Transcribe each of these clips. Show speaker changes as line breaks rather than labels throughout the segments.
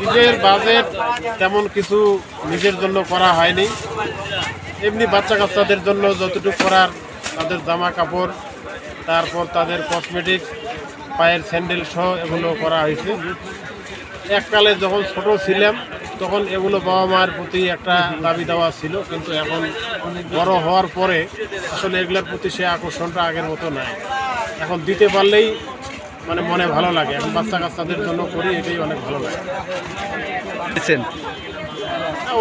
ঈদের বাজেট তেমন কিছু নিজের জন্য করা হয়নি, এমনি বাচ্চা কাচ্চাদের জন্য যতটুকু করার, তাদের জামা কাপড়, তারপর তাদের কসমেটিক্স, পায়ের স্যান্ডেল সহ এগুলো করা হয়েছে। এককালে যখন ছোট ছিলাম তখন এগুলো বাবা মায়ের প্রতি একটা দাবি দেওয়া ছিল, কিন্তু এখন বড় হওয়ার পরে আসলে এগুলোর প্রতি সে আকর্ষণটা আগের মতো নাই। এখন দিতে পারলেই মানে মনে ভালো লাগে, এখন বাচ্চা কাচ্চাদের জন্য করি, এটাই অনেক ভালো লাগে।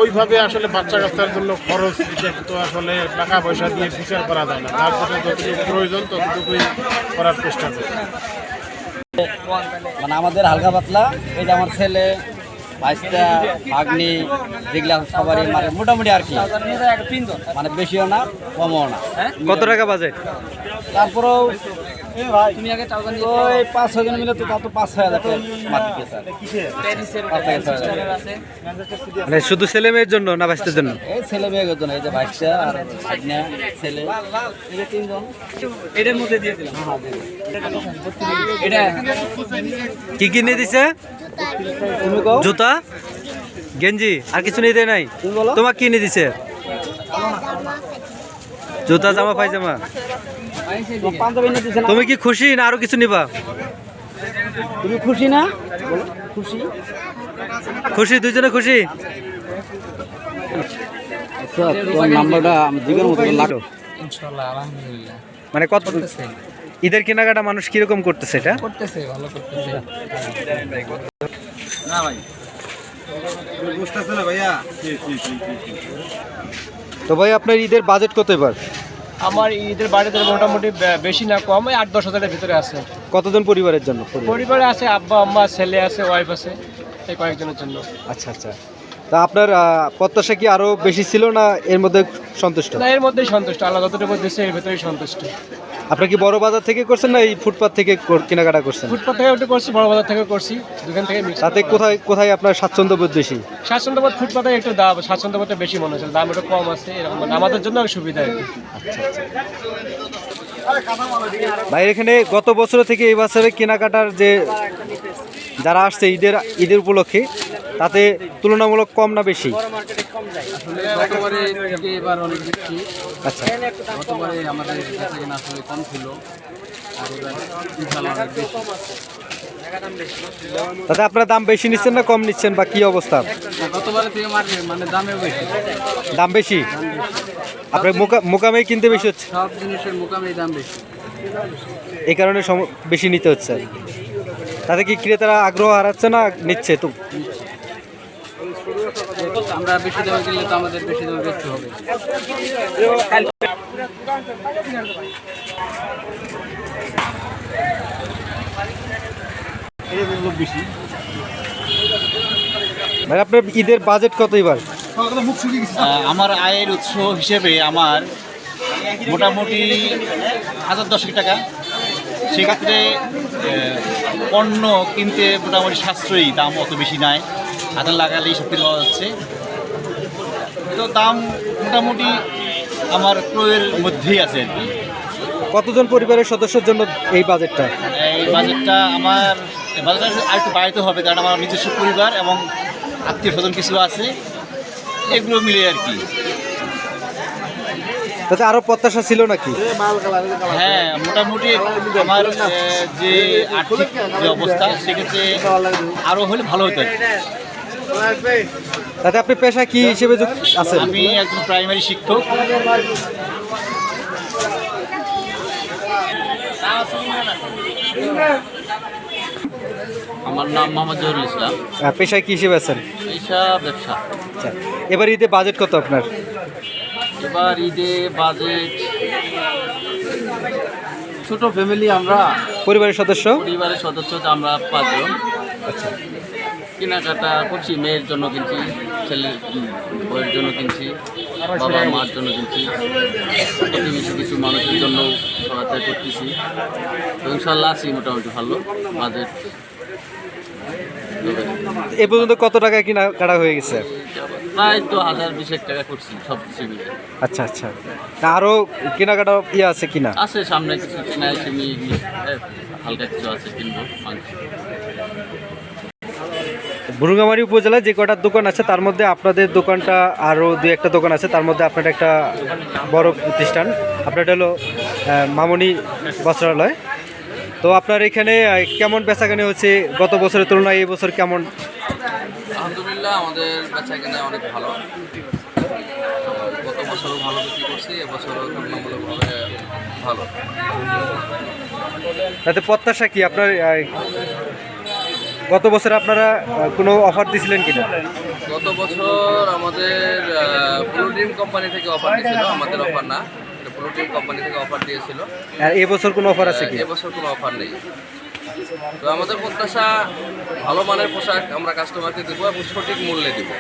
ওইভাবে আসলে বাচ্চা কাচ্চার জন্য খরচ এটা তো আসলে টাকা পয়সা দিয়ে বিচার করা যায় না, তারপরে যতটুকু প্রয়োজন ততটুকুই করার চেষ্টা করি।
মানে আমাদের হালকা পাতলা, এই যে আমার ছেলে, ভাইস্তা, ভাগ্নি, যেগুলা সবারই মানে মোটামুটি আর কি, মানে বেশিও না কমও না।
কত টাকা বাজেট?
তারপরেও ওই 5-6 জন মিলে তো তা তো 5-6 হাজার টাকা মারতে স্যার।
মানে শুধু ছেলে মেয়ের জন্য না ভাইস্তের জন্য?
এই ছেলে মেয়ের জন্য, এই যে ভাইস্তা আর ভাগ্না ছেলে, এই যে 3 জন এটার মধ্যে দিয়ে দিলাম। এটা
কি কিনে দিছে? জুতা, গেঞ্জি, আর কিছু নিতে নাই? তোমার কি নিয়ে দিছে? জুতা, জামা, পায়জামা। তুমি কি খুশি না আরো কিছু নিবা?
তুমি খুশি না? খুশি?
খুশি, দুইজনে খুশি।
তোমার নাম্বারটা দিবের মতো লাগলো।
ইনশাআল্লাহ, আলহামদুলিল্লাহ।
মানে কত ঈদের কেনাকাটা মানুষ কিরকম করতেছে? এটা
করতেছে, ভালো করতেছে।
না ভাই বুঝতেছ না ভাইয়া।
তো ভাই আপনার ঈদের বাজেট কত এবার?
আমার ঈদের বাড়িতে মোটামুটি বেশি না কম, 8-10 হাজারের ভিতরে আছে।
কতজন পরিবারের জন্য?
পরিবারে আছে আব্বা আম্মা, ছেলে আছে, ওয়াইফ আছে, এই কয়েকজনের জন্য।
আচ্ছা আচ্ছা। তা আপনার প্রত্যাশা কি আরো বেশি ছিল না এর মধ্যে সন্তুষ্ট?
না, এর মধ্যেই সন্তুষ্ট, আল্লাহ যতটুকু দিচ্ছে এর ভিতরেই সন্তুষ্ট।
আপনার কি বড় বাজার থেকে করছেন না এই ফুটপাত থেকে কেনাকাটা করছেন?
ফুটপাত থেকে একটু করছি, বড় বাজার থেকে করছি, দুখান থেকে মিক্স।
তাতে কোথায় কোথায় আপনার স্বাচ্ছন্দ্য বোধ বেশি?
স্বাচ্ছন্দ্যবোধ ফুটপাতে একটু দাম, স্বাচ্ছন্দ্যবোধটা বেশি মনে হচ্ছে, দাম একটু কম আছে, এরকম আমাদের জন্য সুবিধা আর কি।
ভাই এখানে গত বছর থেকে এই বছরে কেনাকাটার যে যারা আসছে ঈদের উপলক্ষে, তাতে তুলনামূলক কম না বেশি?
আসলে গতবারে থেকে এবার অনেক বেশি।
আচ্ছা,
গতবারে আমাদের কাছে কিনা আসলে কম ছিল, আর এবার ইনশাআল্লাহ অনেক বেশি।
তাতে আপনারা দাম বেশি নিচ্ছেন না কম নিচ্ছেন, বা কি অবস্থা?
গতবারে থেকে মানে দামেও বেশি।
দাম বেশি? আপনার মোকামেই কিনতে বেশি হচ্ছে?
সব জিনিসের মোকামেই দাম বেশি,
এই কারণে বেশি নিতে হচ্ছে। তাতে কি ক্রেতারা আগ্রহ হারাচ্ছে না নিচ্ছে? তো
আমরা বেশি দামে কিনলে তো আমাদের বেশি দামে বেচতে হবে।
ভাই আপনার ঈদের বাজেট কত এবার?
আমার আয়ের উৎস হিসেবে আমার মোটামুটি 1010 টাকা। সেক্ষেত্রে পণ্য কিনতে মোটামুটি সাশ্রয়ী, দাম অত বেশি নাই, হাতে লাগালেই সব কিছু পাওয়া যাচ্ছে। তো দাম মোটামুটি আমার ক্রয়ের মধ্যেই আছে আর কি।
কতজন পরিবারের সদস্যের জন্য এই বাজেটটা?
এই বাজেটটা আমার বাজেটটা আর একটু বাড়াইতে হবে, কারণ আমার নিজস্ব পরিবার এবং আত্মীয় স্বজন কিছু আছে, এগুলো মিলে আর কি।
তাতে আরো প্রত্যাশা ছিল নাকি?
হ্যাঁ, মোটামুটি আমার যে আর্থিক যে অবস্থা, সেক্ষেত্রে আরও হলে ভালো হতো।
তাতে আপনি পেশা কি হিসেবে আছেন?
আমি একজন প্রাইমারি শিক্ষক।
আমার নাম মোহাম্মদ জহুরুল ইসলাম।
পেশায় কি হিসেবে আছেন?
পেশা ব্যবসা।
আচ্ছা, এবার ঈদে বাজেট কত আপনার?
এবার ঈদে বাজেট, ছোট ফ্যামিলি, আমরা
পরিবারের সদস্য
আমরা 5 জন।
আচ্ছা,
কেনাকাটা করছি, মেয়ের জন্য কিনছি, ছেলের বউয়ের জন্য কিনছি, বাবা মার জন্য কিনছি, প্রতিবেশী কিছু মানুষের জন্য সহায়তা করতেছি। তো ইনশাল্লাহ আছি মোটামুটি ভালো বাজেট।
এ পর্যন্ত কত টাকা কেনাকাটা হয়ে গেছে?
প্রায় তো 1020 টাকা করছি সব কিছু মিলে।
আচ্ছা আচ্ছা, আরও কেনাকাটা আছে কিনা?
আছে, সামনে কিছু কেনা হালকা কিছু আছে, কিনবো মাংস।
বুরুঙ্গামারী উপজেলায় যে কটার দোকান আছে তার মধ্যে আপনাদের দোকানটা আরও দু একটা দোকান আছে, তার মধ্যে আপনার একটা বড় প্রতিষ্ঠান, আপনারটা হলো মামনি বস্ত্রালয়। তো আপনার এখানে কেমন বেচাকেনা হচ্ছে গত বছরের তুলনায় এই বছর কেমন?
আলহামদুলিল্লাহ আমাদের বেচাকেনা অনেক ভালো। গত বছরও ভালো বিক্রি করছি, এবছরও তুলনামূলকভাবে ভালো।
তাতে প্রত্যাশা কি আপনার? গত বছর আপনারা কোনো অফার দিয়েছিলেন কিনা?
গত বছর আমাদের ব্লু ড্রিম কোম্পানি থেকে অফার দিয়েছিল, আমাদের অফার না, ব্লু ড্রিম কোম্পানি থেকে অফার দিয়েছিল।
আর এবছর কোনো অফার আছে কি?
এবছর কোনো অফার নেই। তো আমাদের প্রত্যাশা ভালো মানের পোশাক আমরা কাস্টমারকে দেবো এবং সঠিক মূল্যে দেবো।